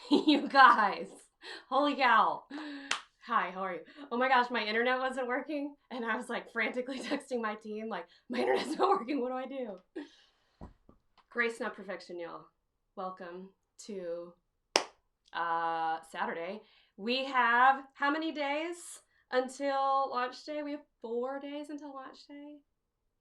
You guys, holy cow. Hi, how are you? Oh my gosh, my internet wasn't working, and I was like frantically texting my team, like, my internet's not working, what do I do? Grace, not perfection, y'all. Welcome to Saturday. We have how many days until launch day? We have 4 days until launch day.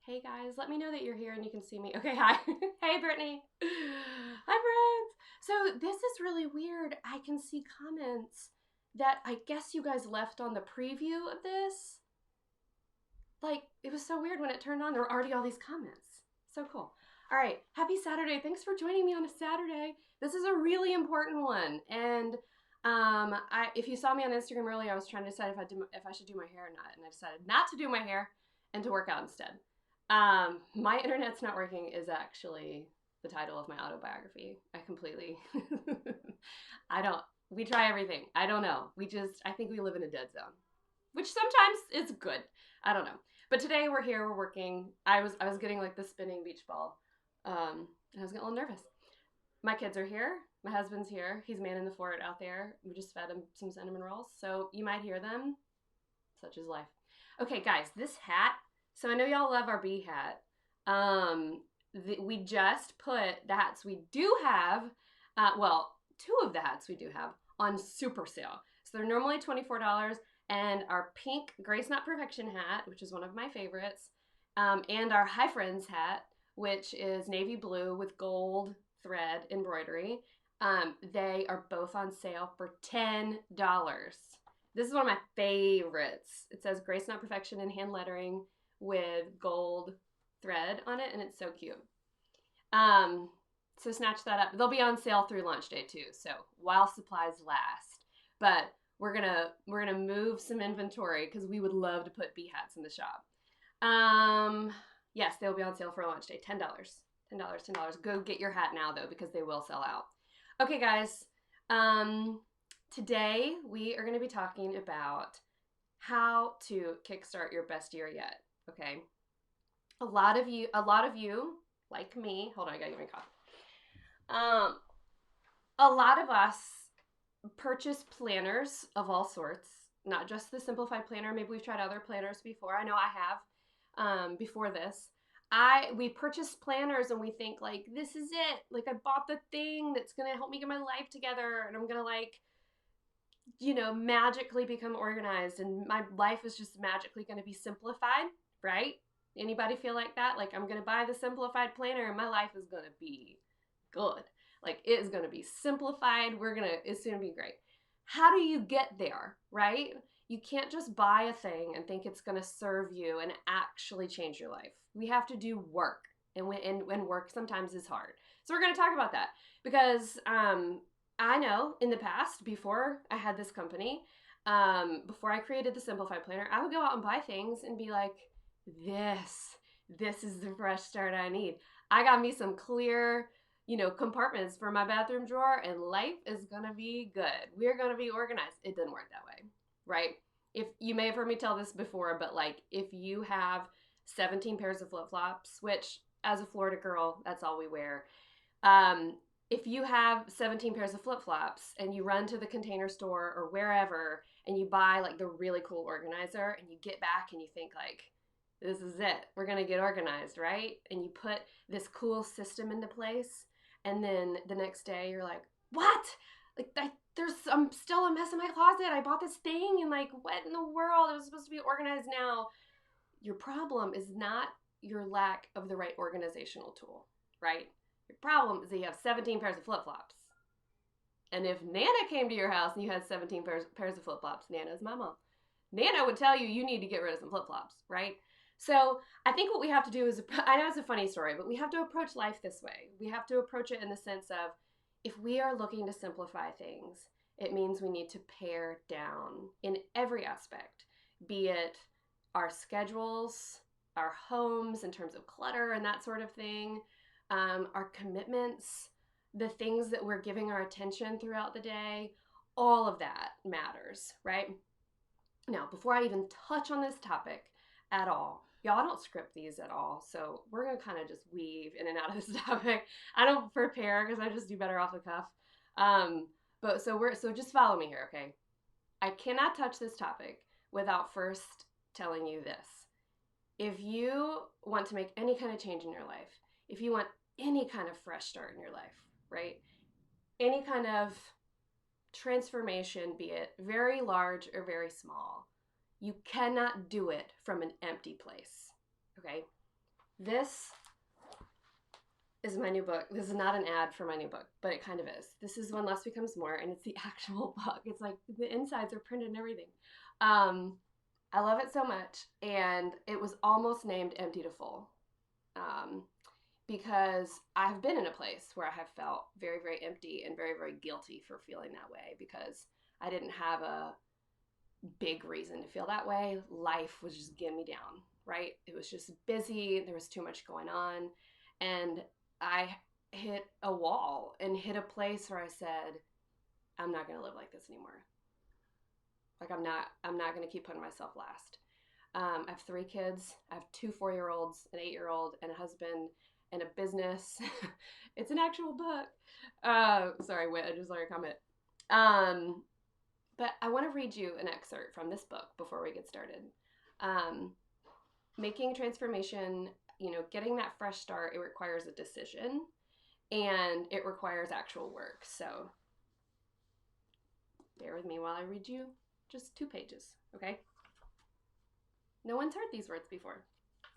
Hey guys, let me know that you're here and you can see me. Okay, hi. Hey, Brittany. Hi, friends. So this is really weird. I can see comments that I guess you guys left on the preview of this. Like, it was so weird when it turned on. There were already all these comments. So cool. All right, happy Saturday. Thanks for joining me on a Saturday. This is a really important one. And if you saw me on Instagram earlier, I was trying to decide if I should do my hair or not. And I decided not to do my hair and to work out instead. My internet's not working is actually the title of my autobiography. I don't, we try everything. I don't know. I think we live in a dead zone, which sometimes is good. I don't know. But today we're here, we're working. I was getting like the spinning beach ball. I was getting a little nervous. My kids are here. My husband's here. He's manning the fort out there. We just fed him some cinnamon rolls. So you might hear them. Such is life. Okay, guys, this hat. So I know y'all love our bee hat. We just put the hats we do have, two of the hats we do have on super sale. So they're normally $24, and our pink Grace Not Perfection hat, which is one of my favorites, and our Hi Friends hat, which is navy blue with gold thread embroidery. They are both on sale for $10. This is one of my favorites. It says Grace Not Perfection in hand lettering with gold thread on it, and it's so cute. So snatch that up. They'll be on sale through launch day too, so while supplies last. But we're gonna move some inventory because we would love to put bee hats in the shop. Yes, they'll be on sale for launch day. $10. $10. Go get your hat now though, because they will sell out. Okay, guys. Today we are going to be talking about how to kickstart your best year yet. Okay. A lot of you, like me, hold on, I gotta get my coffee. A lot of us purchase planners of all sorts, not just the Simplified planner. Maybe we've tried other planners before. I know I have, before this. We purchase planners and we think like, this is it. Like I bought the thing that's going to help me get my life together and I'm going to magically become organized and my life is just magically going to be simplified, right? Anybody feel like that? Like I'm going to buy the Simplified planner and my life is going to be good. Like it is going to be simplified. It's going to be great. How do you get there, right? You can't just buy a thing and think it's going to serve you and actually change your life. We have to do work, and work sometimes is hard. So we're going to talk about that because I know in the past, before I had this company, before I created the Simplified Planner, I would go out and buy things and be like, this is the fresh start I need. I got me some clear, compartments for my bathroom drawer and life is going to be good. We're going to be organized. It didn't work that way, right? If you may have heard me tell this before, but like if you have 17 pairs of flip-flops, which as a Florida girl, that's all we wear. If you have 17 pairs of flip-flops and you run to the Container Store or wherever and you buy like the really cool organizer and you get back and you think like, this is it. We're going to get organized, right? And you put this cool system into place. And then the next day you're like, what? Like I'm still a mess in my closet. I bought this thing and like, what in the world? It was supposed to be organized now. Your problem is not your lack of the right organizational tool, right? Your problem is that you have 17 pairs of flip-flops. And if Nana came to your house and you had 17 pairs of flip-flops, Nana's my mom, Nana would tell you need to get rid of some flip-flops, right? So I think what we have to do is, I know it's a funny story, but we have to approach life this way. We have to approach it in the sense of, if we are looking to simplify things, it means we need to pare down in every aspect, be it our schedules, our homes in terms of clutter and that sort of thing, our commitments, the things that we're giving our attention throughout the day, all of that matters, right? Now, before I even touch on this topic at all, y'all, I don't script these at all, so we're going to kind of just weave in and out of this topic. I don't prepare because I just do better off the cuff. So just follow me here, okay? I cannot touch this topic without first telling you this. If you want to make any kind of change in your life, if you want any kind of fresh start in your life, right? Any kind of transformation, be it very large or very small, you cannot do it from an empty place, okay? This is my new book. This is not an ad for my new book, but it kind of is. This is When Less Becomes More, and it's the actual book. It's like the insides are printed and everything. I love it so much, and it was almost named Empty to Full, because I've been in a place where I have felt very, very empty and very, very guilty for feeling that way because I didn't have a big reason to feel that way. Life was just getting me down, right? It was just busy. There was too much going on, and I hit a wall and hit a place where I said, I'm not going to live like this anymore. Like I'm not going to keep putting myself last. I have 3 kids. I have 2 4-year-olds, an 8-year-old, and a husband, and a business. It's an actual book. Sorry, wait, I just saw your comment. But I want to read you an excerpt from this book before we get started. Making transformation, getting that fresh start, it requires a decision and it requires actual work. So bear with me while I read you just 2 pages, okay? No one's heard these words before.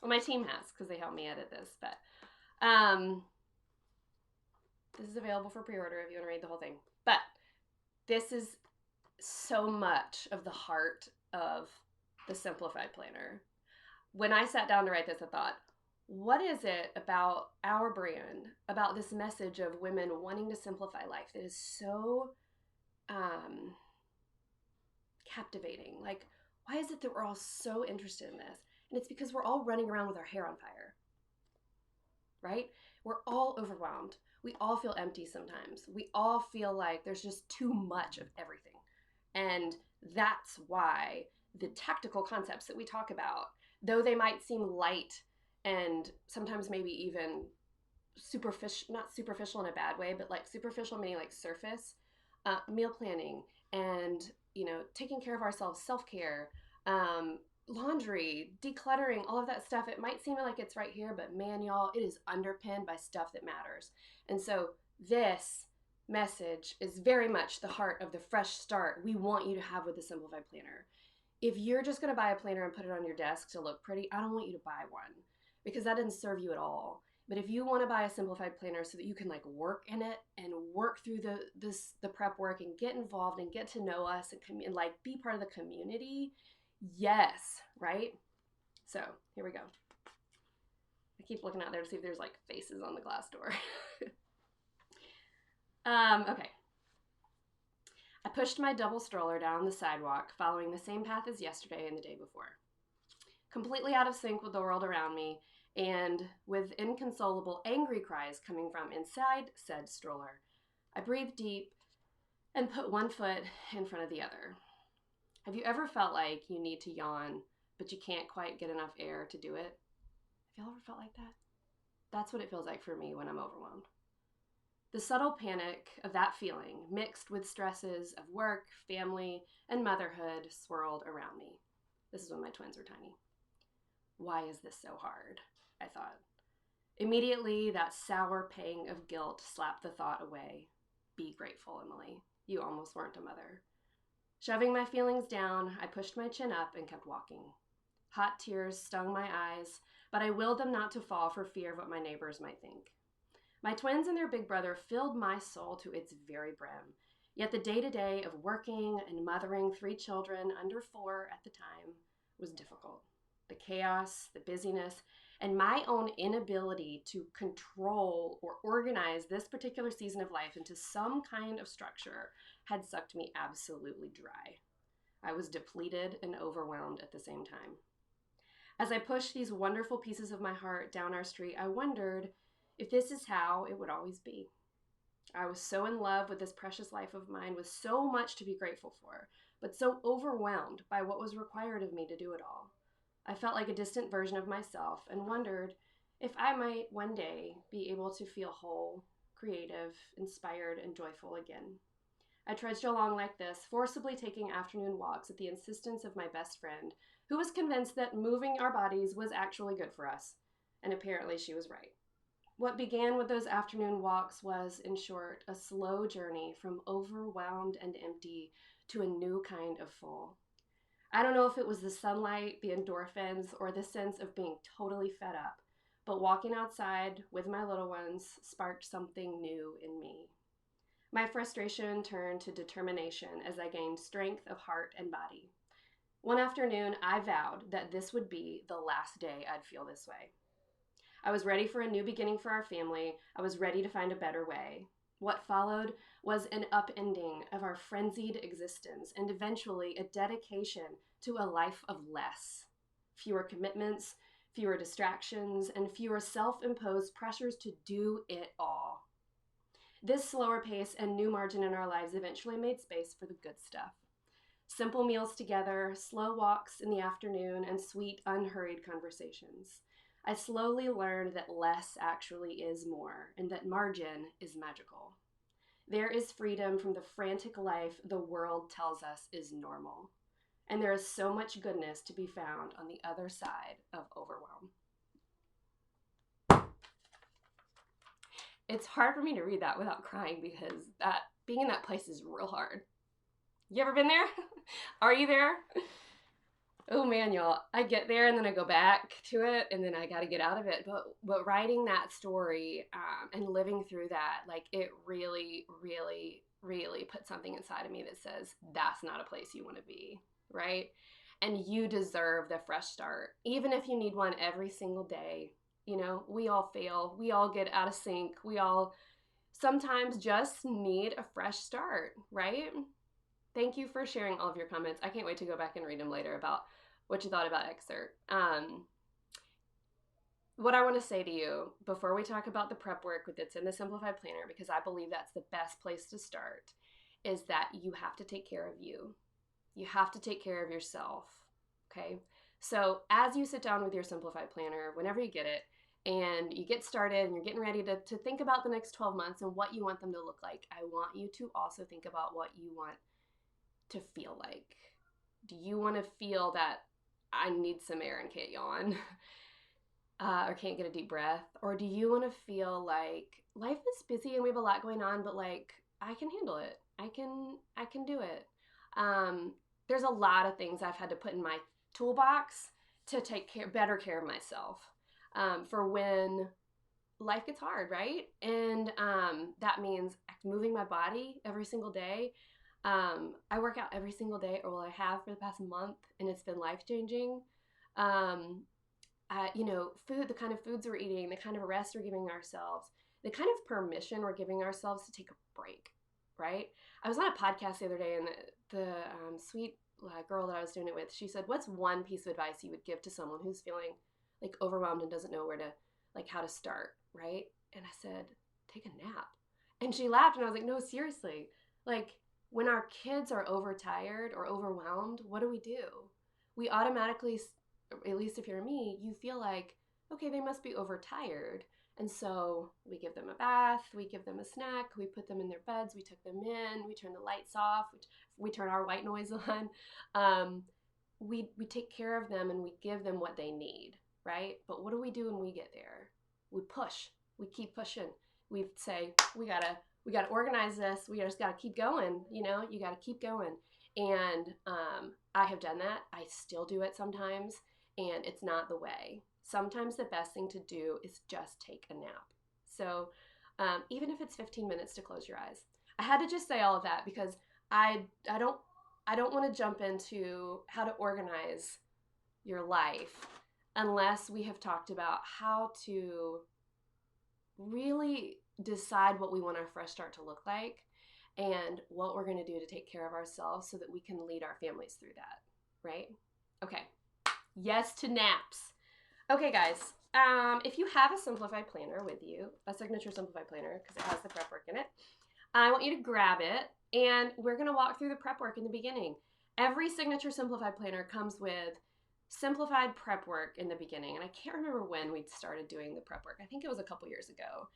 Well, my team has because they helped me edit this, but this is available for pre-order if you want to read the whole thing. But this is so much of the heart of the Simplified Planner. When I sat down to write this, I thought, what is it about our brand, about this message of women wanting to simplify life that is so captivating? Like, why is it that we're all so interested in this? And it's because we're all running around with our hair on fire, right? We're all overwhelmed. We all feel empty sometimes. We all feel like there's just too much of everything. And that's why the tactical concepts that we talk about, though they might seem light and sometimes maybe even superficial, not superficial in a bad way, but like superficial meaning like surface, meal planning and, taking care of ourselves, self-care, laundry, decluttering, all of that stuff. It might seem like it's right here, but man, y'all, it is underpinned by stuff that matters. And so this message is very much the heart of the fresh start we want you to have with the Simplified Planner. If you're just going to buy a planner and put it on your desk to look pretty, I don't want you to buy one because that doesn't serve you at all. But if you want to buy a Simplified Planner so that you can like work in it and work through the prep work and get involved and get to know us and like be part of the community, yes, right? So here we go. I keep looking out there to see if there's like faces on the glass door. Okay. I pushed my double stroller down the sidewalk, following the same path as yesterday and the day before. Completely out of sync with the world around me, and with inconsolable, angry cries coming from inside said stroller. I breathed deep and put one foot in front of the other. Have you ever felt like you need to yawn, but you can't quite get enough air to do it? Have y'all ever felt like that? That's what it feels like for me when I'm overwhelmed. The subtle panic of that feeling, mixed with stresses of work, family, and motherhood, swirled around me. This is when my twins were tiny. Why is this so hard? I thought. Immediately, that sour pang of guilt slapped the thought away. Be grateful, Emily. You almost weren't a mother. Shoving my feelings down, I pushed my chin up and kept walking. Hot tears stung my eyes, but I willed them not to fall for fear of what my neighbors might think. My twins and their big brother filled my soul to its very brim, yet the day-to-day of working and mothering 3 children under 4 at the time was difficult. The chaos, the busyness, and my own inability to control or organize this particular season of life into some kind of structure had sucked me absolutely dry. I was depleted and overwhelmed at the same time. As I pushed these wonderful pieces of my heart down our street, I wondered if this is how it would always be. I was so in love with this precious life of mine with so much to be grateful for, but so overwhelmed by what was required of me to do it all. I felt like a distant version of myself and wondered if I might one day be able to feel whole, creative, inspired, and joyful again. I trudged along like this, forcibly taking afternoon walks at the insistence of my best friend, who was convinced that moving our bodies was actually good for us. And apparently she was right. What began with those afternoon walks was, in short, a slow journey from overwhelmed and empty to a new kind of full. I don't know if it was the sunlight, the endorphins, or the sense of being totally fed up, but walking outside with my little ones sparked something new in me. My frustration turned to determination as I gained strength of heart and body. One afternoon, I vowed that this would be the last day I'd feel this way. I was ready for a new beginning for our family. I was ready to find a better way. What followed was an upending of our frenzied existence and eventually a dedication to a life of less. Fewer commitments, fewer distractions, and fewer self-imposed pressures to do it all. This slower pace and new margin in our lives eventually made space for the good stuff. Simple meals together, slow walks in the afternoon, and sweet, unhurried conversations. I slowly learned that less actually is more, and that margin is magical. There is freedom from the frantic life the world tells us is normal. And there is so much goodness to be found on the other side of overwhelm. It's hard for me to read that without crying because being in that place is real hard. You ever been there? Are you there? Oh man, y'all, I get there and then I go back to it and then I got to get out of it. But writing that story and living through that, like it really, really, really put something inside of me that says that's not a place you want to be, right? And you deserve the fresh start. Even if you need one every single day, you know, we all fail. We all get out of sync. We all sometimes just need a fresh start, right? Thank you for sharing all of your comments. I can't wait to go back and read them later about what you thought about excerpt. What I want to say to you before we talk about the prep work that's in the Simplified Planner, because I believe that's the best place to start, is that you have to take care of you. You have to take care of yourself, okay? So as you sit down with your Simplified Planner, whenever you get it, and you get started and you're getting ready to think about the next 12 months and what you want them to look like, I want you to also think about what you want to feel like. Do you want to feel that I need some air and can't yawn or can't get a deep breath? Or do you want to feel like life is busy and we have a lot going on, but like I can handle it. I can do it. There's a lot of things I've had to put in my toolbox to take better care of myself for when life gets hard, right? And that means moving my body every single day. I work out every single day, or I have for the past month, and it's been life-changing. You know, food, the kind of foods we're eating, the kind of rest we're giving ourselves, the kind of permission we're giving ourselves to take a break, right? I was on a podcast the other day, and the sweet girl that I was doing it with, she said, what's one piece of advice you would give to someone who's feeling like overwhelmed and doesn't know where to, like how to start, right? And I said, take a nap. And she laughed, and I was like, no, seriously, like, when our kids are overtired or overwhelmed, what do? We automatically, at least if you're me, you feel like, okay, they must be overtired. And so we give them a bath, we give them a snack, we put them in their beds, we tuck them in, we turn the lights off, we turn our white noise on. We take care of them and we give them what they need, right? But what do we do when we get there? We push, we keep pushing. We say, we gotta organize this. We just got to keep going. You know, you got to keep going. And I have done that. I still do it sometimes, and it's not the way. Sometimes the best thing to do is just take a nap. So even if it's 15 minutes to close your eyes, I had to just say all of that because I don't want to jump into how to organize your life unless we have talked about how to really decide what we want our fresh start to look like and what we're going to do to take care of ourselves so that we can lead our families through that, right? Okay. Yes to naps. Okay, guys. If you have a Simplified Planner with you, a signature Simplified Planner, because it has the prep work in it, I want you to grab it, and we're going to walk through the prep work in the beginning. Every signature Simplified Planner comes with simplified prep work in the beginning, and I can't remember when we started doing the prep work. I think it was a couple years ago.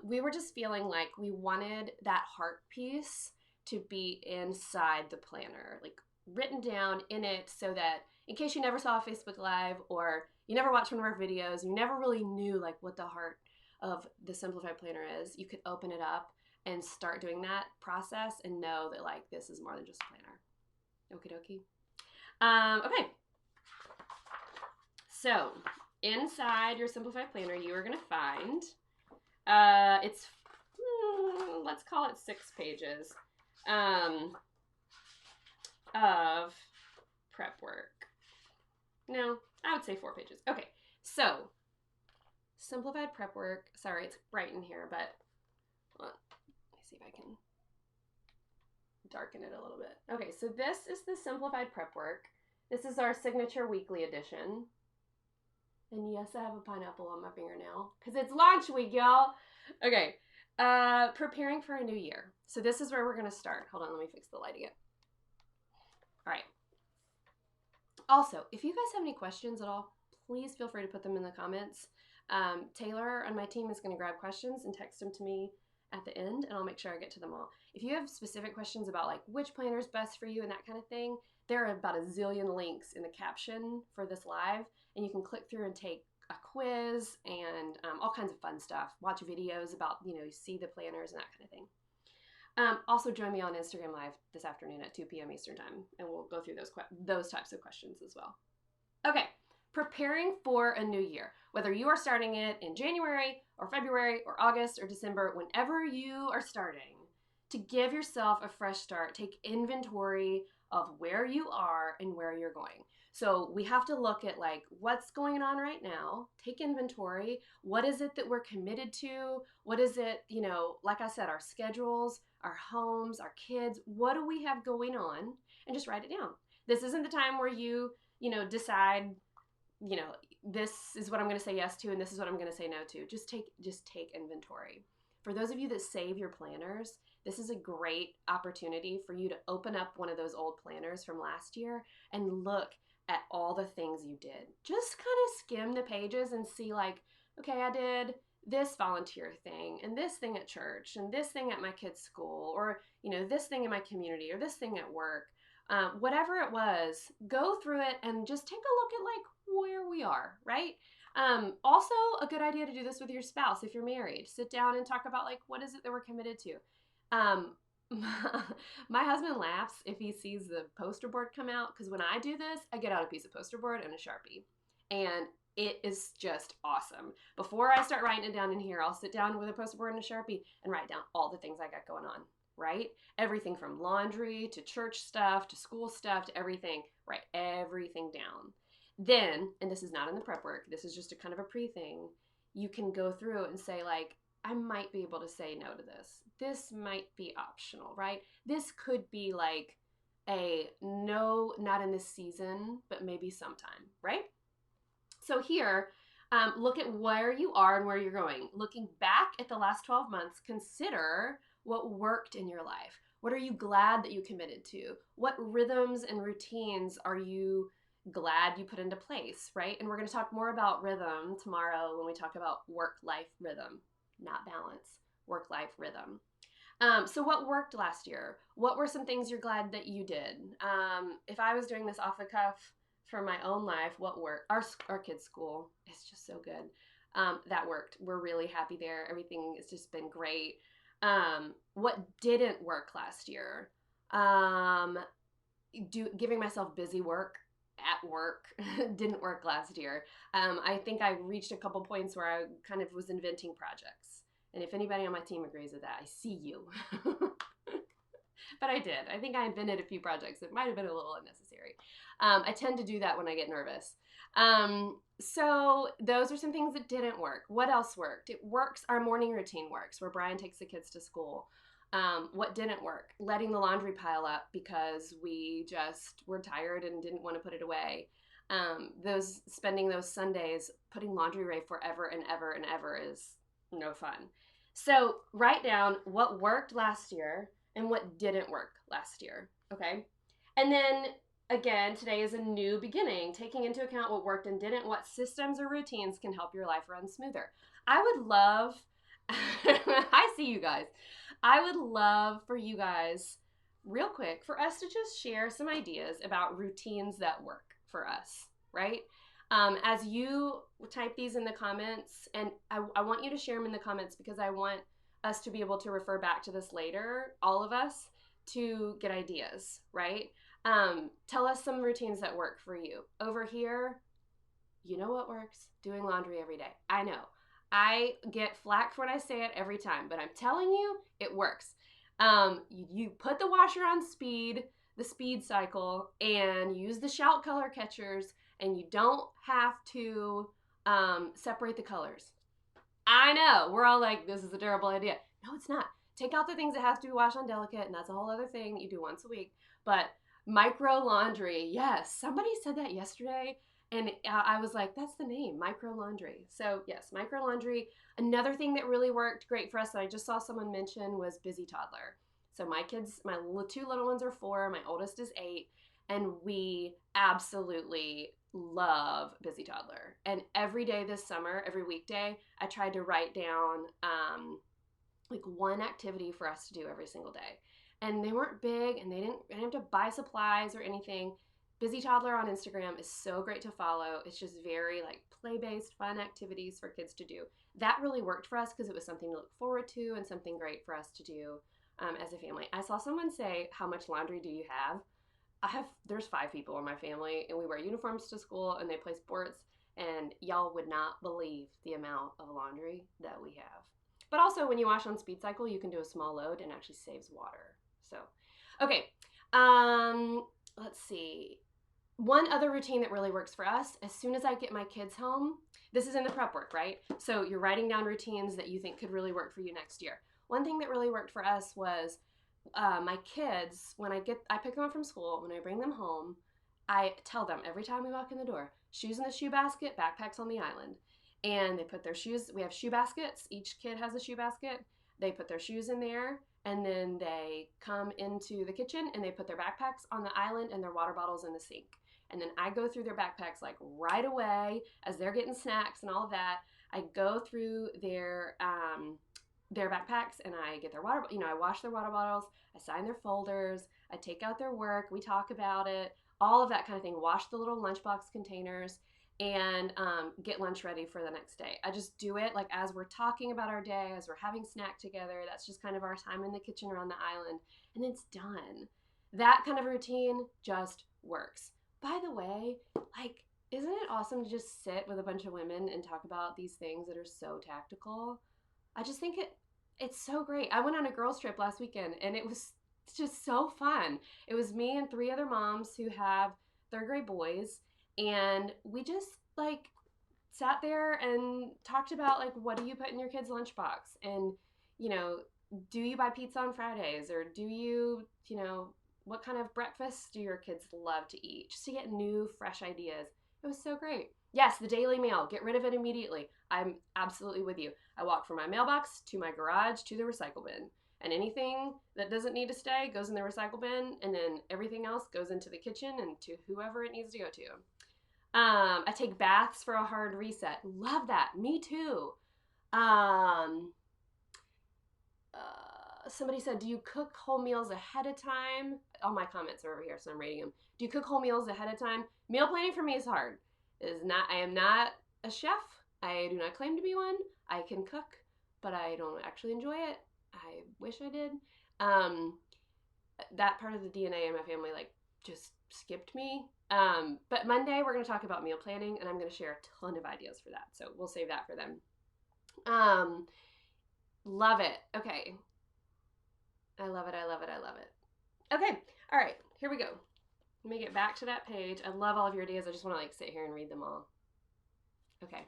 We were just feeling like we wanted that heart piece to be inside the planner, like written down in it, so that in case you never saw a Facebook Live or you never watched one of our videos, you never really knew like what the heart of the Simplified Planner is, you could open it up and start doing that process and know that like this is more than just a planner. Okie dokie. Okay. So inside your Simplified Planner, you are going to find, let's call it 6 pages of prep work. No, I would say 4 pages. Okay, so simplified prep work. Sorry, it's bright in here, but hold on. Let me see if I can darken it a little bit. Okay, so this is the simplified prep work. This is our signature weekly edition. And yes, I have a pineapple on my fingernail because it's launch week, y'all. Okay, preparing for a new year. So this is where we're going to start. Hold on, let me fix the light again. All right. Also, if you guys have any questions at all, please feel free to put them in the comments. Taylor on my team is going to grab questions and text them to me at the end, and I'll make sure I get to them all. If you have specific questions about like which planner is best for you and that kind of thing, there are about a zillion links in the caption for this live, and you can click through and take a quiz and all kinds of fun stuff. Watch videos about, you see the planners and that kind of thing. Also join me on Instagram Live this afternoon at 2 p.m. Eastern Time, and we'll go through those types of questions as well. Okay, preparing for a new year. Whether you are starting it in January or February or August or December, whenever you are starting, to give yourself a fresh start, take inventory of where you are and where you're going. So we have to look at like what's going on right now, take inventory. What is it that we're committed to? What is it, like I said, our schedules, our homes, our kids, what do we have going on? And just write it down. This isn't the time where you decide, this is what I'm going to say yes to and this is what I'm going to say no to. Just take inventory. For those of you that save your planners, this is a great opportunity for you to open up one of those old planners from last year and look at all the things you did. Just kind of skim the pages and see like, okay, I did this volunteer thing and this thing at church and this thing at my kid's school, or, this thing in my community or this thing at work. Whatever it was, go through it and just take a look at like where we are, right? Also a good idea to do this with your spouse if you're married. Sit down and talk about like, what is it that we're committed to? My husband laughs if he sees the poster board come out, because when I do this, I get out a piece of poster board and a Sharpie, and it is just awesome. Before I start writing it down in here, I'll sit down with a poster board and a Sharpie and write down all the things I got going on, right? Everything from laundry to church stuff to school stuff to everything, write everything down. Then, and this is not in the prep work, this is just a kind of a pre-thing, you can go through and say like, I might be able to say no to this. This might be optional, right? This could be like a no, not in this season, but maybe sometime, right? So here, look at where you are and where you're going. Looking back at the last 12 months, consider what worked in your life. What are you glad that you committed to? What rhythms and routines are you glad you put into place, right? And we're going to talk more about rhythm tomorrow when we talk about work-life rhythm. Not balance, work-life rhythm. So what worked last year? What were some things you're glad that you did? If I was doing this off the cuff for my own life, what worked? Our kids' school is just so good. That worked. We're really happy there. Everything has just been great. What didn't work last year? Giving myself busy work at work didn't work last year. I think I reached a couple points where I kind of was inventing projects. And if anybody on my team agrees with that, I see you. But I did. I think I invented a few projects that might have been a little unnecessary. I tend to do that when I get nervous. So those are some things that didn't work. What else worked? It works. Our morning routine works, where Brian takes the kids to school. What didn't work? Letting the laundry pile up because we just were tired and didn't want to put it away. Spending those Sundays putting laundry away forever and ever and ever is no fun. So write down what worked last year and what didn't work last year, okay? And then again, today is a new beginning, taking into account what worked and didn't, what systems or routines can help your life run smoother. I would love, I see you guys. I would love for you guys real quick for us to just share some ideas about routines that work for us, right? As you type these in the comments, and I want you to share them in the comments because I want us to be able to refer back to this later, all of us, to get ideas, right? Tell us some routines that work for you. Over here, you know what works? Doing laundry every day. I know. I get flack for when I say it every time, but I'm telling you, it works. You put the washer on speed, the speed cycle, and use the shout color catchers, and you don't have to separate the colors. I know. We're all like, this is a terrible idea. No, it's not. Take out the things that have to be washed on delicate, and that's a whole other thing that you do once a week. But micro laundry, yes. Somebody said that yesterday, and I was like, that's the name, micro laundry. So yes, micro laundry. Another thing that really worked great for us that I just saw someone mention was busy toddler. So my kids, my two little ones are 4, my oldest is 8, and we absolutely love busy toddler. And every day this summer, every weekday, I tried to write down like one activity for us to do every single day. And they weren't big, and I didn't have to buy supplies or anything. Busy Toddler on Instagram is so great to follow. It's just very like play-based, fun activities for kids to do. That really worked for us because it was something to look forward to and something great for us to do as a family. I saw someone say, how much laundry do you have? There's 5 people in my family, and we wear uniforms to school, and they play sports, and y'all would not believe the amount of laundry that we have. But also, when you wash on speed cycle, you can do a small load and actually saves water. So, okay, let's see. One other routine that really works for us, as soon as I get my kids home, this is in the prep work, right? So you're writing down routines that you think could really work for you next year. One thing that really worked for us was my kids, when I pick them up from school, when I bring them home, I tell them every time we walk in the door, shoes in the shoe basket, backpacks on the island. And they put their shoes, we have shoe baskets. Each kid has a shoe basket. They put their shoes in there, and then they come into the kitchen and they put their backpacks on the island and their water bottles in the sink. And then I go through their backpacks like right away as they're getting snacks and all of that. I go through their backpacks, and I get their water, I wash their water bottles, I sign their folders, I take out their work, we talk about it, all of that kind of thing. Wash the little lunchbox containers, and get lunch ready for the next day. I just do it like as we're talking about our day, as we're having snack together. That's just kind of our time in the kitchen or on the island, and it's done. That kind of routine just works. By the way, like, isn't it awesome to just sit with a bunch of women and talk about these things that are so tactical? I just think it's so great. I went on a girls trip last weekend, and it was just so fun. It was me and 3 other moms who have 3rd grade boys, and we just like sat there and talked about like, what do you put in your kid's lunchbox? And, do you buy pizza on Fridays, or do you, what kind of breakfast do your kids love to eat? Just to get new, fresh ideas. It was so great. Yes, the Daily Mail. Get rid of it immediately. I'm absolutely with you. I walk from my mailbox to my garage to the recycle bin. And anything that doesn't need to stay goes in the recycle bin, and then everything else goes into the kitchen and to whoever it needs to go to. I take baths for a hard reset. Love that. Me too. Somebody said, do you cook whole meals ahead of time? All my comments are over here, so I'm reading them. Do you cook whole meals ahead of time? Meal planning for me is hard. I am not a chef. I do not claim to be one. I can cook, but I don't actually enjoy it. I wish I did. That part of the DNA in my family, like, just skipped me. But Monday, we're going to talk about meal planning, and I'm going to share a ton of ideas for that. So we'll save that for them. Love it. Okay. I love it. I love it. I love it. Okay. All right. Here we go. Let me get back to that page. I love all of your ideas. I just want to like sit here and read them all. Okay.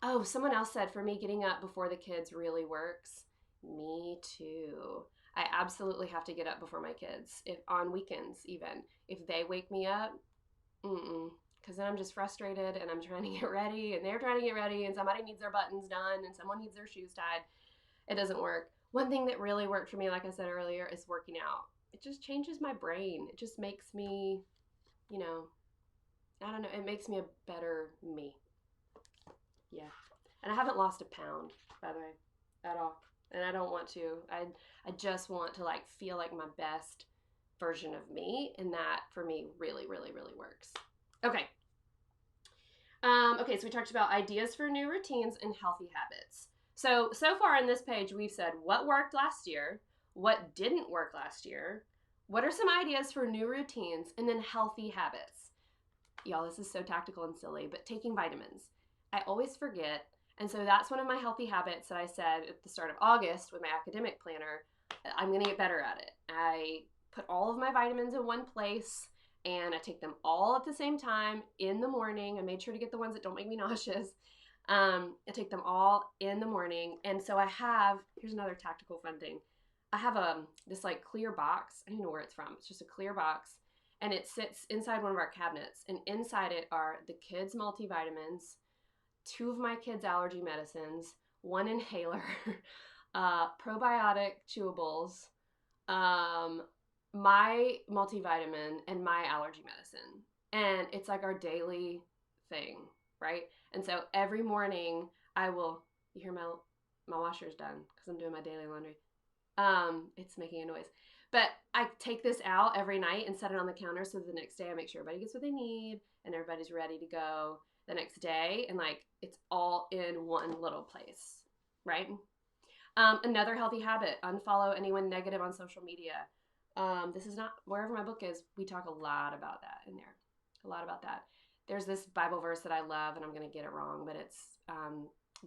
Oh, someone else said, for me, getting up before the kids really works. Me too. I absolutely have to get up before my kids, if on weekends even. If they wake me up, because then I'm just frustrated, and I'm trying to get ready, and they're trying to get ready, and somebody needs their buttons done, and someone needs their shoes tied. It doesn't work. One thing that really worked for me, like I said earlier, is working out. It just changes my brain. It just makes me, I don't know, it makes me a better me. Yeah. And I haven't lost a pound, by the way, at all. And I don't want to. I just want to like feel like my best version of me, and that for me really, really, really works. Okay. Okay, so we talked about ideas for new routines and healthy habits. So far on this page, we've said what worked last year, what didn't work last year, what are some ideas for new routines, and then healthy habits. Y'all, this is so tactical and silly, but taking vitamins. I always forget. And so that's one of my healthy habits that I said at the start of August with my academic planner. I'm going to get better at it. I put all of my vitamins in one place and I take them all at the same time in the morning. I made sure to get the ones that don't make me nauseous. I take them all in the morning. And so I have, here's another tactical fun thing. I have this like clear box. I don't know where it's from. It's just a clear box. And it sits inside one of our cabinets. And inside it are the kids' multivitamins, 2 of my kids' allergy medicines, 1 inhaler, probiotic chewables, my multivitamin, and my allergy medicine. And it's like our daily thing, right? And so every morning I will, you hear my washer's done because I'm doing my daily laundry. It's making a noise. But I take this out every night and set it on the counter so the next day I make sure everybody gets what they need and everybody's ready to go the next day. And like it's all in one little place, right? Another healthy habit, unfollow anyone negative on social media. This is not, wherever my book is, we talk a lot about that in there. A lot about that. There's this Bible verse that I love, and I'm going to get it wrong, but it's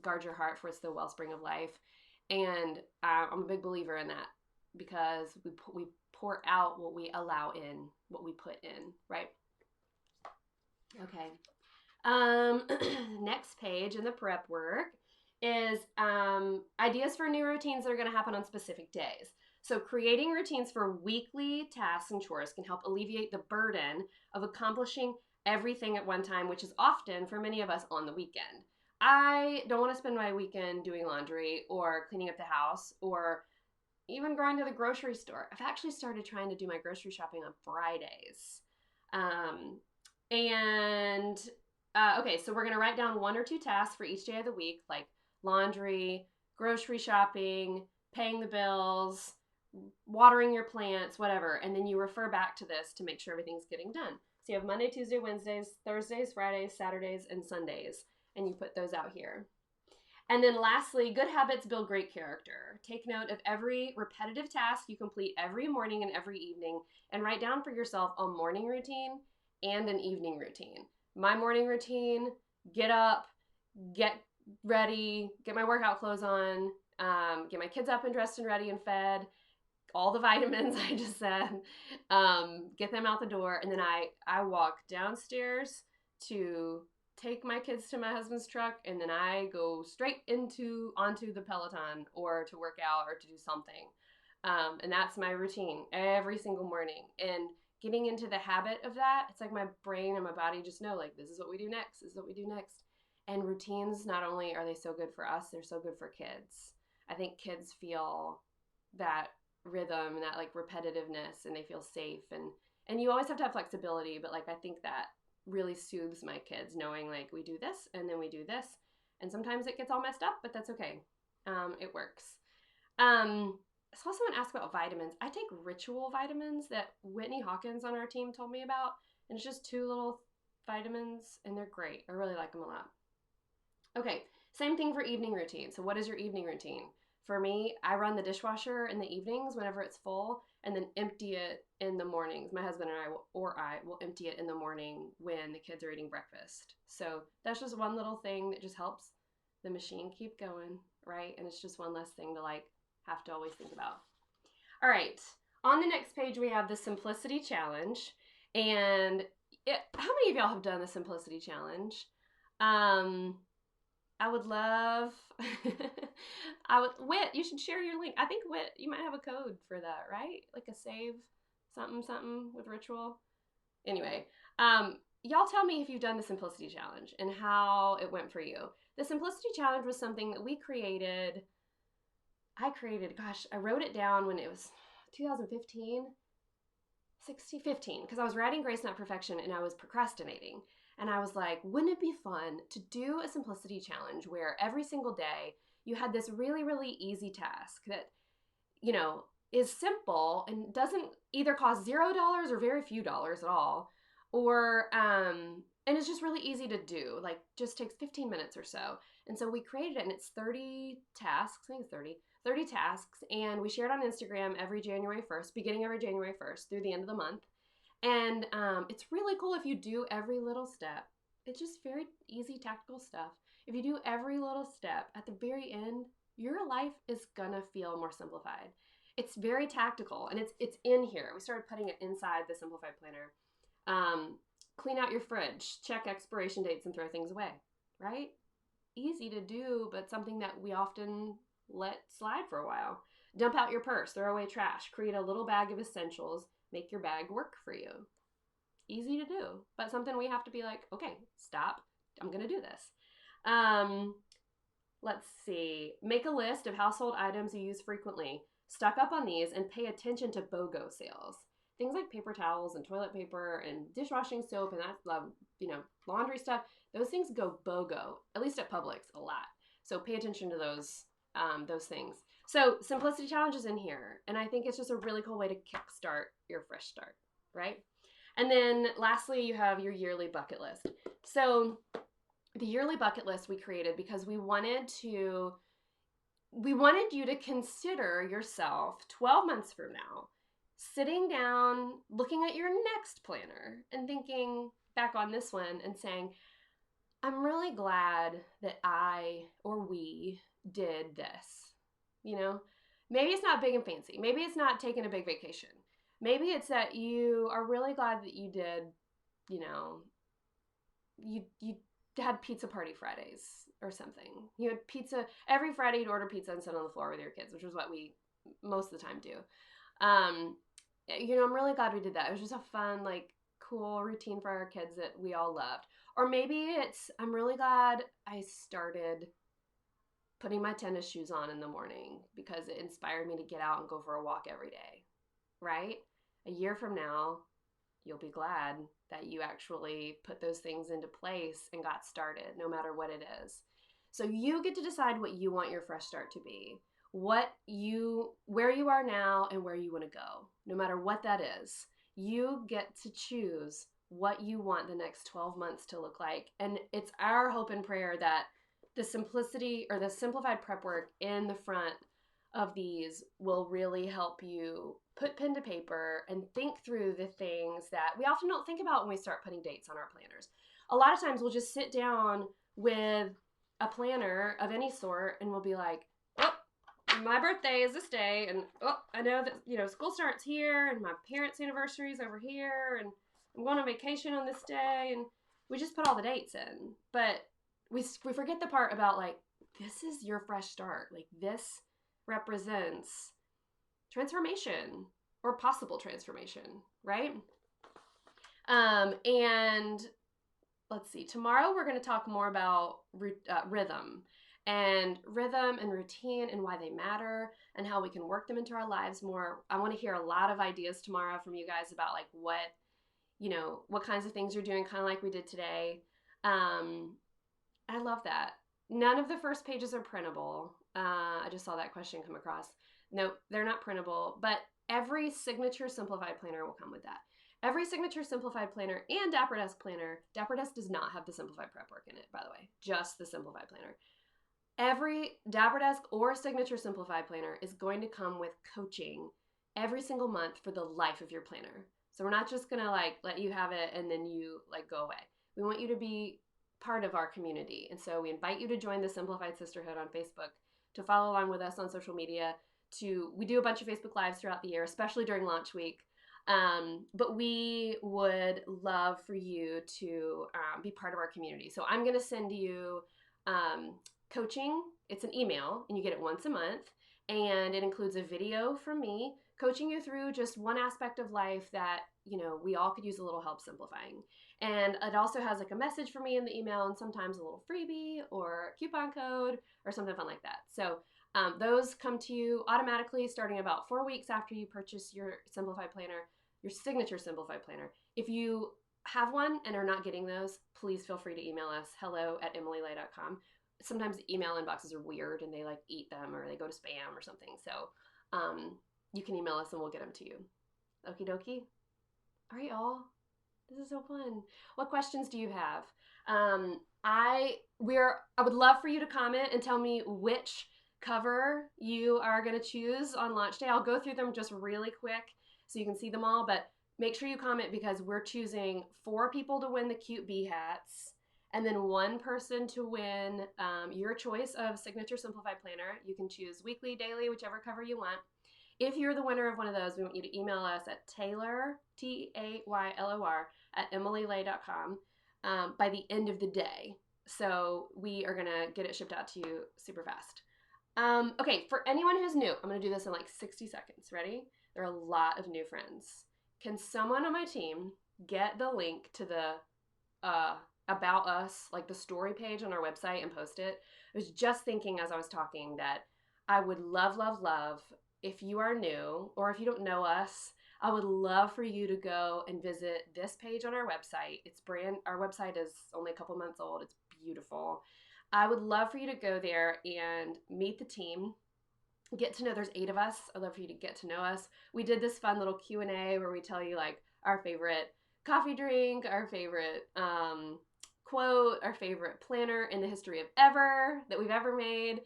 guard your heart for it's the wellspring of life. And I'm a big believer in that because we pour out what we allow in, what we put in, right? Okay. Next page in the prep work is ideas for new routines that are going to happen on specific days. So creating routines for weekly tasks and chores can help alleviate the burden of accomplishing everything at one time, which is often for many of us on the weekend. I don't want to spend my weekend doing laundry or cleaning up the house or even going to the grocery store. I've actually started trying to do my grocery shopping on Fridays. Okay, so we're going to write down 1 or 2 tasks for each day of the week, like laundry, grocery shopping, paying the bills, watering your plants, whatever. And then you refer back to this to make sure everything's getting done. So you have Monday, Tuesday, Wednesdays, Thursdays, Fridays, Saturdays, and Sundays. And you put those out here. And then lastly, good habits build great character. Take note of every repetitive task you complete every morning and every evening and write down for yourself a morning routine and an evening routine. My morning routine, get up, get ready, get my workout clothes on, get my kids up and dressed and ready and fed, all the vitamins I just said, get them out the door, and then I walk downstairs to take my kids to my husband's truck, and then I go straight onto the Peloton or to work out or to do something. And that's my routine every single morning. And getting into the habit of that, it's like my brain and my body just know, like, this is what we do next. This is what we do next. And routines, not only are they so good for us, they're so good for kids. I think kids feel that rhythm and that like repetitiveness, and they feel safe. And you always have to have flexibility, but like I think that really soothes my kids knowing like we do this and then we do this. And sometimes it gets all messed up, but that's okay. It works. I saw someone ask about vitamins. I take Ritual vitamins that Whitney Hawkins on our team told me about. And it's just 2 little vitamins and they're great. I really like them a lot. Okay, same thing for evening routine. So what is your evening routine? For me, I run the dishwasher in the evenings whenever it's full and then empty it in the mornings. My husband and I will empty it in the morning when the kids are eating breakfast. So that's just one little thing that just helps the machine keep going, right? And it's just one less thing to like have to always think about. All right, on the next page, we have the Simplicity Challenge. And how many of y'all have done the Simplicity Challenge? I would love, Whit, you should share your link. I think Whit, you might have a code for that, right? Like a save something with Ritual. Anyway, y'all tell me if you've done the Simplicity Challenge and how it went for you. The Simplicity Challenge was something that I wrote it down when it was 2015, 15, because I was writing Grace Not Perfection and I was procrastinating. And I was like, wouldn't it be fun to do a Simplicity Challenge where every single day you had this really, really easy task that, you know, is simple and doesn't either cost $0 or very few dollars at all, or and it's just really easy to do. Like, just takes 15 minutes or so. And so we created it, and it's 30 tasks. I think it's 30 tasks, and we share it on Instagram every January 1st, beginning every January 1st through the end of the month. And it's really cool if you do every little step. It's just very easy, tactical stuff. If you do every little step, at the very end, your life is gonna feel more simplified. It's very tactical, and it's in here. We started putting it inside the Simplified Planner. Clean out your fridge, check expiration dates, and throw things away, right? Easy to do, but something that we often let slide for a while. Dump out your purse, throw away trash, create a little bag of essentials, make your bag work for you. Easy to do, but something we have to be like, okay, stop, I'm gonna do this. Let's see. Make a list of household items you use frequently. Stock up on these and pay attention to BOGO sales. Things like paper towels and toilet paper and dishwashing soap and that, laundry stuff, those things go BOGO, at least at Publix, a lot. So pay attention to those things. So Simplicity Challenge is in here, and I think it's just a really cool way to kickstart your fresh start, right? And then lastly, you have your yearly bucket list. So the yearly bucket list we created because we wanted you to consider yourself 12 months from now, sitting down, looking at your next planner and thinking back on this one and saying, I'm really glad that I or we did this. Maybe it's not big and fancy. Maybe it's not taking a big vacation. Maybe it's that you are really glad that you did, you had pizza party Fridays or something. You had pizza every Friday. You'd order pizza and sit on the floor with your kids, which is what we most of the time do. I'm really glad we did that. It was just a fun, cool routine for our kids that we all loved. Or maybe it's, I'm really glad I started putting my tennis shoes on in the morning because it inspired me to get out and go for a walk every day, right? A year from now, you'll be glad that you actually put those things into place and got started, no matter what it is. So you get to decide what you want your fresh start to be, where you are now and where you want to go. No matter what that is, you get to choose what you want the next 12 months to look like. And it's our hope and prayer that the simplicity or the simplified prep work in the front of these will really help you put pen to paper and think through the things that we often don't think about when we start putting dates on our planners. A lot of times we'll just sit down with a planner of any sort and we'll be like, oh, my birthday is this day, and oh, I know that school starts here and my parents' anniversary is over here, and I'm going on vacation on this day, and we just put all the dates in. But we forget the part about this is your fresh start. This represents transformation or possible transformation, right? And let's see, tomorrow we're going to talk more about rhythm and routine and why they matter and how we can work them into our lives more. I want to hear a lot of ideas tomorrow from you guys about what kinds of things you're doing, kind of like we did today. I love that. None of the first pages are printable. I just saw that question come across. Nope, they're not printable, but every signature simplified planner will come with that. Every signature simplified planner and Dapper Desk planner. Dapper Desk does not have the simplified prep work in it, by the way, just the simplified planner. Every Dapper Desk or signature simplified planner is going to come with coaching every single month for the life of your planner. So we're not just gonna let you have it and then you go away. We want you to be part of our community. And so we invite you to join the Simplified Sisterhood on Facebook, to follow along with us on social media. We do a bunch of Facebook Lives throughout the year, especially during launch week. But we would love for you to be part of our community. So I'm going to send you coaching. It's an email, and you get it once a month. And it includes a video from me coaching you through just one aspect of life that, we all could use a little help simplifying. And it also has a message for me in the email and sometimes a little freebie or coupon code or something fun like that. So those come to you automatically starting about 4 weeks after you purchase your Simplified Planner, your signature Simplified Planner. If you have one and are not getting those, please feel free to email us, hello@emilylay.com. sometimes email inboxes are weird and they like eat them or they go to spam or something. So you can email us and we'll get them to you. Okie dokie. All right, y'all. This is so fun. What questions do you have? I would love for you to comment and tell me which cover you are going to choose on launch day. I'll go through them just really quick so you can see them all, but make sure you comment because we're choosing 4 people to win the cute bee hats and then 1 person to win your choice of signature simplified planner. You can choose weekly, daily, whichever cover you want. If you're the winner of one of those, we want you to email us at Taylor, Taylor, at emilylay.com by the end of the day. So we are going to get it shipped out to you super fast. Okay, for anyone who's new, I'm going to do this in like 60 seconds. Ready? There are a lot of new friends. Can someone on my team get the link to the About Us, like the story page on our website and post it? I was just thinking as I was talking that I would love, love, love if you are new or if you don't know us, I would love for you to go and visit this page on our website. Our website is only a couple months old. It's beautiful. I would love for you to go there and meet the team, get to know, there's 8 of us. I'd love for you to get to know us. We did this fun little Q&A where we tell you like our favorite coffee drink, our favorite quote, our favorite planner in the history of ever that we've ever made.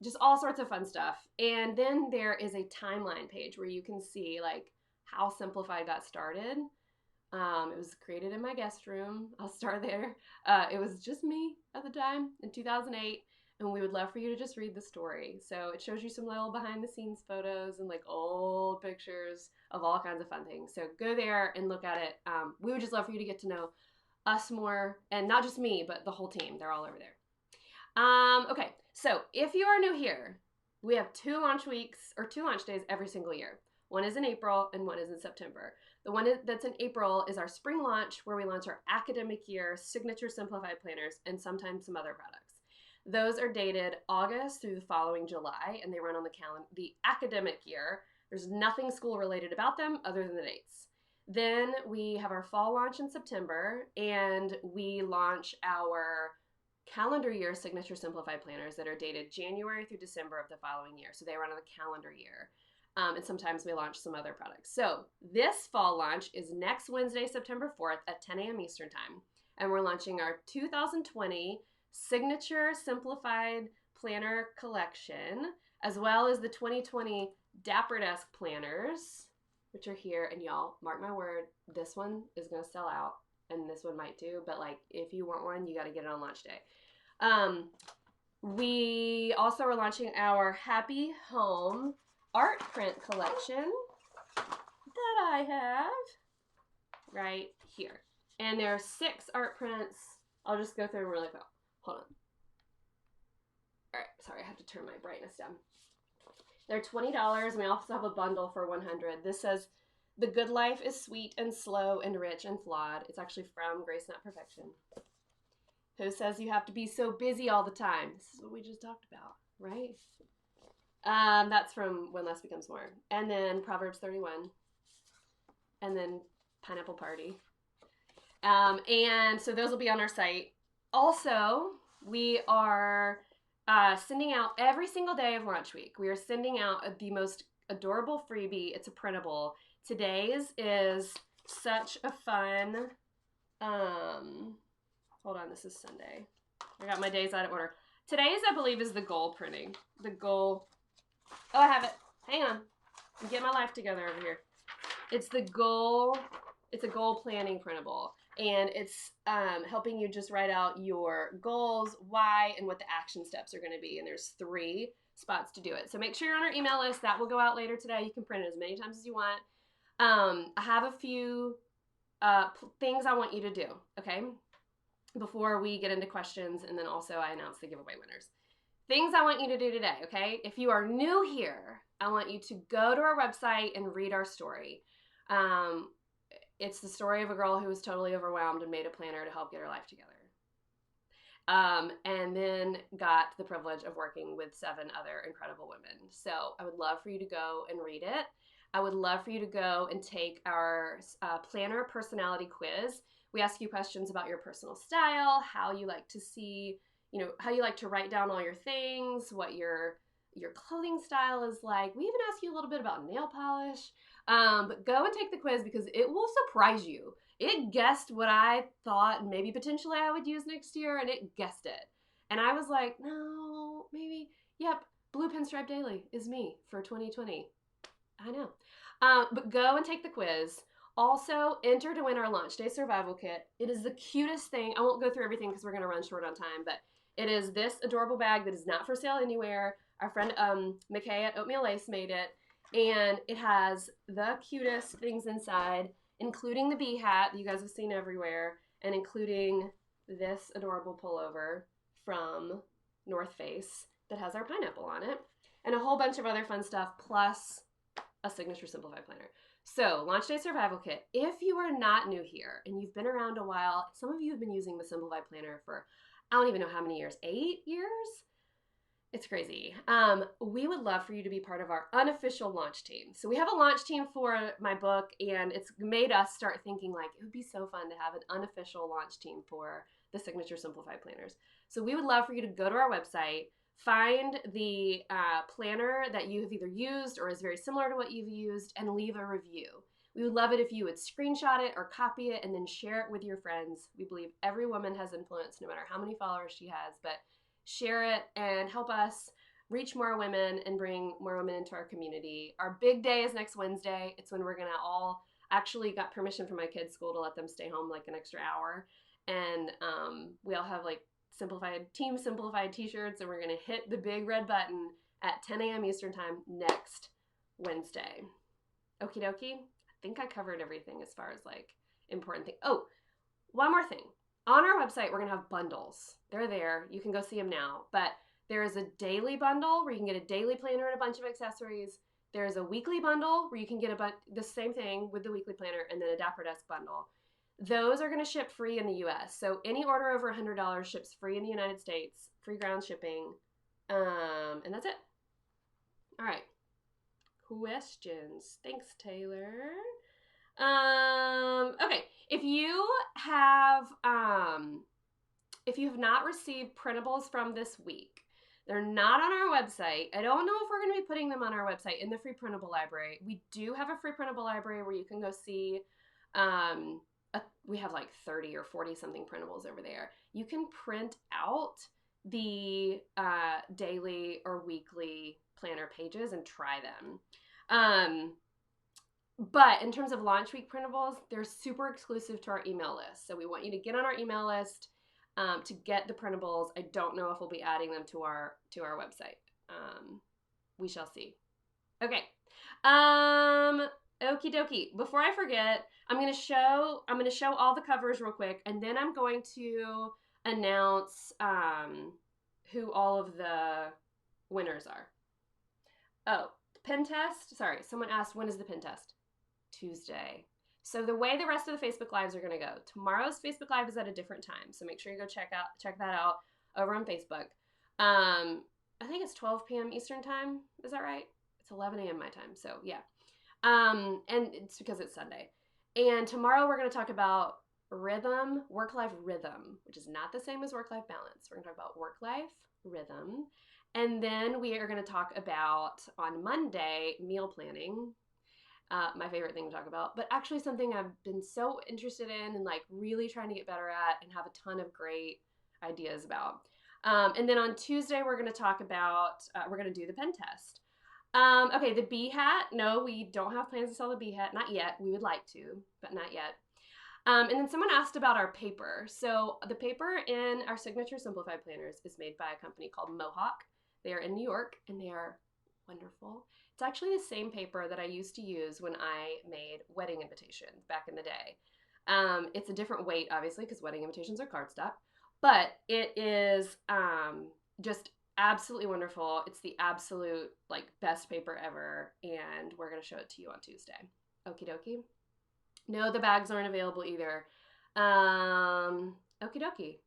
Just all sorts of fun stuff. And then there is a timeline page where you can see like how Simplified got started. It was created in my guest room. I'll start there. It was just me at the time in 2008. And we would love for you to just read the story. So it shows you some little behind the scenes photos and like old pictures of all kinds of fun things. So go there and look at it. We would just love for you to get to know us more, and not just me, but the whole team. They're all over there. Okay, so if you are new here, we have 2 launch weeks or 2 launch days every single year. One is in April and one is in September. The one that's in April is our spring launch where we launch our academic year signature simplified planners and sometimes some other products. Those are dated August through the following July and they run on the academic year. There's nothing school related about them other than the dates. Then we have our fall launch in September and we launch our calendar year signature simplified planners that are dated January through December of the following year. So they run on the calendar year. And sometimes we launch some other products. So this fall launch is next Wednesday, September 4th at 10 a.m. Eastern Time. And we're launching our 2020 signature simplified planner collection, as well as the 2020 Dapper Desk planners, which are here. And y'all, mark my word, this one is going to sell out. And this one might too, but like if you want one, you got to get it on launch day. We also are launching our Happy Home art print collection that I have right here. And there are 6 art prints. I'll just go through them really quick. Hold on. All right, sorry, I have to turn my brightness down. They're $20, and we also have a bundle for $100. This says, "The good life is sweet and slow and rich and flawed." It's actually from Grace Not Perfection. Who says you have to be so busy all the time? This is what we just talked about, right? That's from When Less Becomes More. And then Proverbs 31. And then Pineapple Party. And so those will be on our site. Also, we are sending out every single day of launch week. We are sending out the most adorable freebie. It's a printable. Today's is such a fun, hold on, this is Sunday. I got my days out of order. Today's, I believe, is the goal printing. The goal, oh, I have it. Hang on. I'm getting my life together over here. It's the goal, it's a goal planning printable. And it's helping you just write out your goals, why, and what the action steps are going to be. And there's 3 spots to do it. So make sure you're on our email list. That will go out later today. You can print it as many times as you want. I have a few things I want you to do, okay, before we get into questions, and then also I announce the giveaway winners. Things I want you to do today, okay? If you are new here, I want you to go to our website and read our story. It's the story of a girl who was totally overwhelmed and made a planner to help get her life together. And then got the privilege of working with 7 other incredible women. So I would love for you to go and read it. I would love for you to go and take our planner personality quiz. We ask you questions about your personal style, how you like to see, how you like to write down all your things, what your clothing style is like. We even ask you a little bit about nail polish. But go and take the quiz because it will surprise you. It guessed what I thought maybe potentially I would use next year, and it guessed it. And I was like, no, maybe, yep, Blue Pinstripe Daily is me for 2020. I know. But go and take the quiz. Also, enter to win our Launch Day Survival Kit. It is the cutest thing. I won't go through everything because we're going to run short on time, but it is this adorable bag that is not for sale anywhere. Our friend McKay at Oatmeal Lace made it, and it has the cutest things inside, including the bee hat that you guys have seen everywhere, and including this adorable pullover from North Face that has our pineapple on it, and a whole bunch of other fun stuff, plus a signature Simplified planner. So, Launch Day Survival Kit. If you are not new here and you've been around a while, some of you have been using the Simplified planner for I don't even know how many years, 8 years? It's crazy. We would love for you to be part of our unofficial launch team. So we have a launch team for my book, and it's made us start thinking like it would be so fun to have an unofficial launch team for the Signature Simplified planners. So we would love for you to go to our website, find the planner that you have either used or is very similar to what you've used, and leave a review. We would love it if you would screenshot it or copy it and then share it with your friends. We believe every woman has influence, no matter how many followers she has, but share it and help us reach more women and bring more women into our community. Our big day is next Wednesday. It's when we're going to all actually got permission from my kids' school to let them stay home like an extra hour. And we all have like Team Simplified t-shirts, and we're going to hit the big red button at 10 a.m. Eastern time next Wednesday. Okie dokie. I think I covered everything as far as like important thing. Oh, one more thing. On our website, we're going to have bundles. They're there. You can go see them now. But there is a daily bundle where you can get a daily planner and a bunch of accessories. There's a weekly bundle where you can get the same thing with the weekly planner, and then a Dapper Desk bundle. Those are going to ship free in the U.S. So any order over $100 ships free in the United States, free ground shipping. And that's it. All right. Questions. Thanks, Taylor. Okay. If you have not received printables from this week, they're not on our website. I don't know if we're going to be putting them on our website in the free printable library. We do have a free printable library where you can go see, we have like 30 or 40 something printables over there. You can print out the daily or weekly planner pages and try them. But in terms of launch week printables, they're super exclusive to our email list. So we want you to get on our email list to get the printables. I don't know if we'll be adding them to our website. We shall see. Okay. Okie dokie. Before I forget, I'm gonna show all the covers real quick, and then I'm going to announce who all of the winners are. Oh, pen test. Sorry, someone asked, when is the pen test? Tuesday. So the way the rest of the Facebook Lives are going to go, tomorrow's Facebook Live is at a different time. So make sure you go check that out over on Facebook. I think it's 12 p.m. Eastern time. Is that right? It's 11 a.m. my time. So yeah. And it's because it's Sunday. And tomorrow we're going to talk about rhythm, work-life rhythm, which is not the same as work-life balance. We're going to talk about work-life rhythm. And then we are going to talk about, on Monday, meal planning. My favorite thing to talk about, but actually something I've been so interested in and like really trying to get better at and have a ton of great ideas about. And then on Tuesday, we're going to talk about, we're going to do the pen test. Okay, the bee hat. No, we don't have plans to sell the bee hat. Not yet. We would like to, but not yet. And then someone asked about our paper. So the paper in our Signature Simplified planners is made by a company called Mohawk. They are in New York, and they are wonderful. It's actually the same paper that I used to use when I made wedding invitations back in the day. It's a different weight, obviously, because wedding invitations are cardstock, but it is just absolutely wonderful. It's the absolute like best paper ever, and we're going to show it to you on Tuesday. Okie dokie. No, the bags aren't available either. Okie dokie.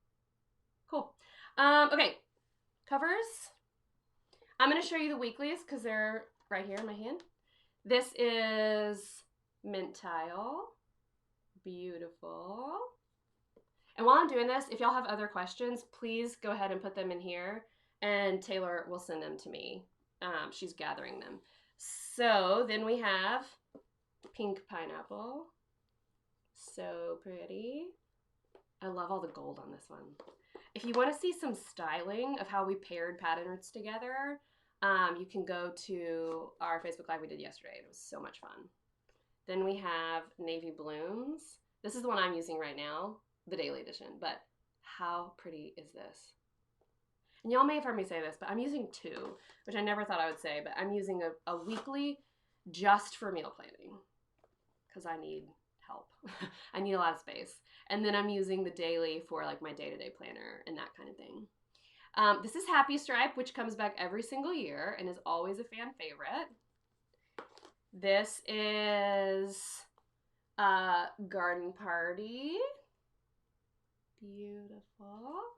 Cool. Okay, covers. I'm going to show you the weeklies because they're right here in my hand. This is Mint Tile. Beautiful. And while I'm doing this, if y'all have other questions, please go ahead and put them in here, and Taylor will send them to me. She's gathering them. So then we have pink pineapple. So pretty. I love all the gold on this one. If you want to see some styling of how we paired patterns together, you can go to our Facebook Live we did yesterday. It was so much fun. Then we have navy blooms. This is the one I'm using right now, the daily edition, but how pretty is this? And y'all may have heard me say this, but I'm using two, which I never thought I would say, but I'm using a weekly just for meal planning because I need help. I need a lot of space. And then I'm using the daily for like my day-to-day planner and that kind of thing. This is Happy Stripe, which comes back every single year and is always a fan favorite. This is Garden Party. Beautiful.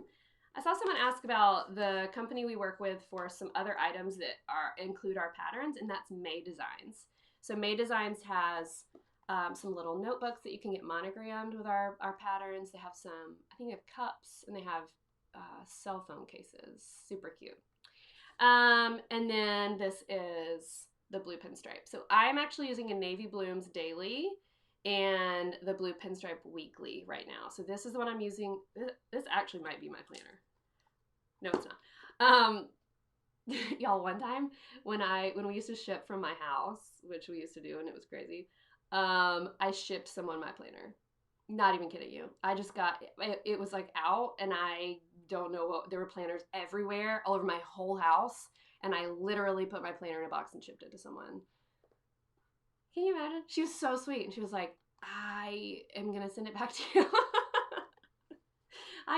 I saw someone ask about the company we work with for some other items that include our patterns, and that's May Designs. So May Designs has some little notebooks that you can get monogrammed with our patterns. They have some, I think they have cups, and they have cell phone cases. Super cute. And then this is the blue pinstripe. So I'm actually using a Navy Blooms daily and the blue pinstripe weekly right now. So this is the one I'm using. This actually might be my planner. No, it's not. Y'all, one time when we used to ship from my house, which we used to do, and it was crazy, I shipped someone my planner. Not even kidding you. I just got it was like out, and I don't know what, there were planners everywhere, all over my whole house, and I literally put my planner in a box and shipped it to someone. Can you imagine? She was so sweet, and she was like, I am gonna send it back to you.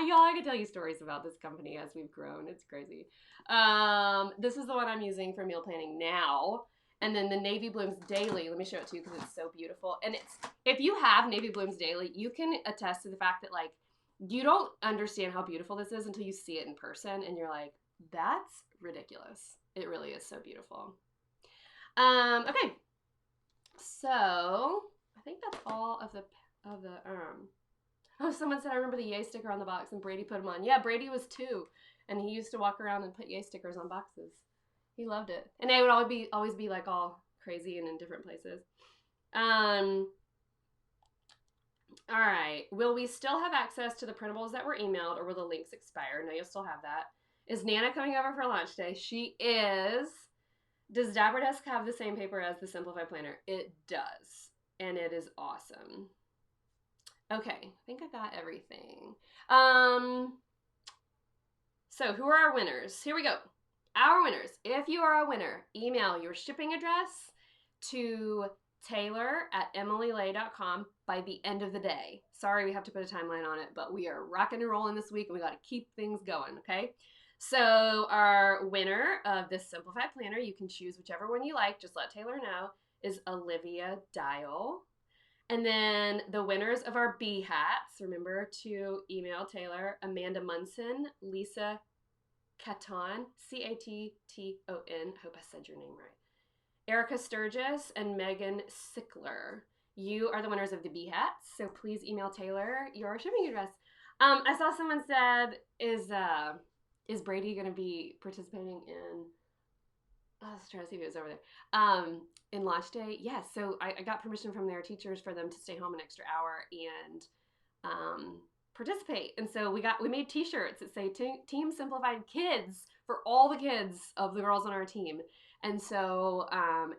Y'all, I could tell you stories about this company as we've grown. It's crazy. This is the one I'm using for meal planning now. And then the Navy Blooms Daily, let me show it to you because it's so beautiful. And if you have Navy Blooms Daily, you can attest to the fact that like you don't understand how beautiful this is until you see it in person, and you're like, that's ridiculous. It really is so beautiful. Okay. So I think that's all of the oh, someone said I remember the yay sticker on the box and Brady put them on. Yeah, Brady was 2, and he used to walk around and put yay stickers on boxes. He loved it. And they would always be like all crazy and in different places. All right. Will we still have access to the printables that were emailed, or will the links expire? No, you'll still have that. Is Nana coming over for lunch day? She is. Does Dapper Desk have the same paper as the Simplified Planner? It does. And it is awesome. Okay. I think I got everything. So who are our winners? Here we go. Our winners. If you are a winner, email your shipping address to taylor@emilylay.com by the end of the day. Sorry, we have to put a timeline on it, but we are rocking and rolling this week, and we got to keep things going, okay? So our winner of this Simplified Planner, you can choose whichever one you like, just let Taylor know, is Olivia Dial. And then the winners of our bee hats, remember to email Taylor, Amanda Munson, Lisa Caton, Caton, hope I said your name right, Erica Sturgis, and Megan Sickler. You are the winners of the bee hats, so please email Taylor your shipping address. I saw someone said, is Brady going to be participating in, I was trying to see if he was over there, in launch day? Yes, so I got permission from their teachers for them to stay home an extra hour and participate. And so we made t-shirts that say Team Simplified Kids for all the kids of the girls on our team. And so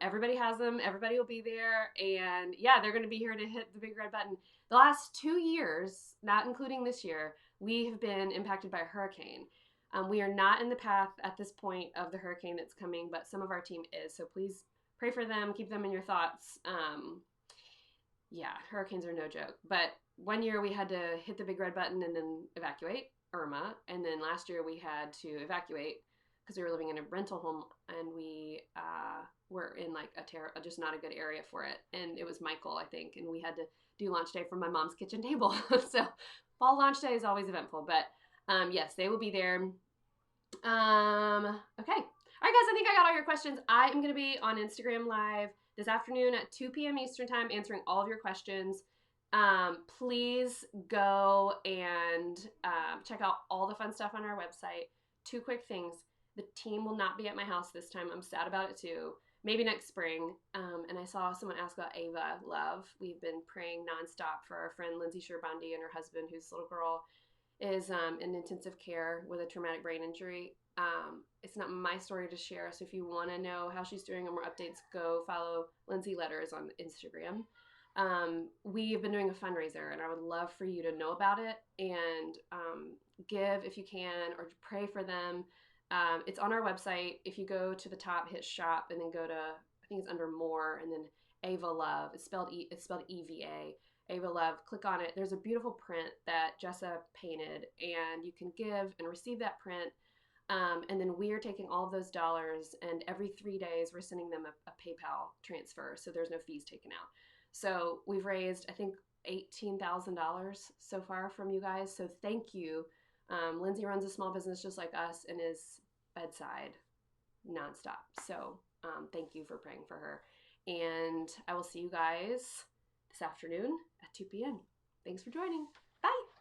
everybody has them, everybody will be there, and yeah, they're going to be here to hit the big red button. The last 2 years, not including this year, we have been impacted by a hurricane. We are not in the path at this point of the hurricane that's coming, but some of our team is, so please pray for them, keep them in your thoughts. Yeah, hurricanes are no joke, but 1 year we had to hit the big red button and then evacuate Irma, and then last year we had to evacuate because we were living in a rental home, and we were in like just not a good area for it, and it was Michael, I think, and we had to do launch day from my mom's kitchen table. So fall launch day is always eventful, but yes, they will be there. Okay. All right, guys, I think I got all your questions. I am going to be on Instagram Live this afternoon at 2 p.m. Eastern Time answering all of your questions. Please go and check out all the fun stuff on our website. Two quick things. The team will not be at my house this time. I'm sad about it too. Maybe next spring. And I saw someone ask about Ava Love. We've been praying nonstop for our friend Lindsay Sherbandi and her husband, whose little girl is in intensive care with a traumatic brain injury. It's not my story to share, so if you want to know how she's doing or more updates, go follow Lindsay Letters on Instagram. We have been doing a fundraiser, and I would love for you to know about it and give if you can, or pray for them. It's on our website. If you go to the top, hit shop, and then go to, I think it's under more, and then Ava Love. It's spelled EVA. Ava Love. Click on it. There's a beautiful print that Jessa painted, and you can give and receive that print. And then we are taking all of those dollars, and every 3 days we're sending them a PayPal transfer, so there's no fees taken out. So we've raised, I think, $18,000 so far from you guys. So thank you. Lindsay runs a small business just like us and is bedside nonstop. So thank you for praying for her. And I will see you guys this afternoon at 2 p.m. Thanks for joining. Bye.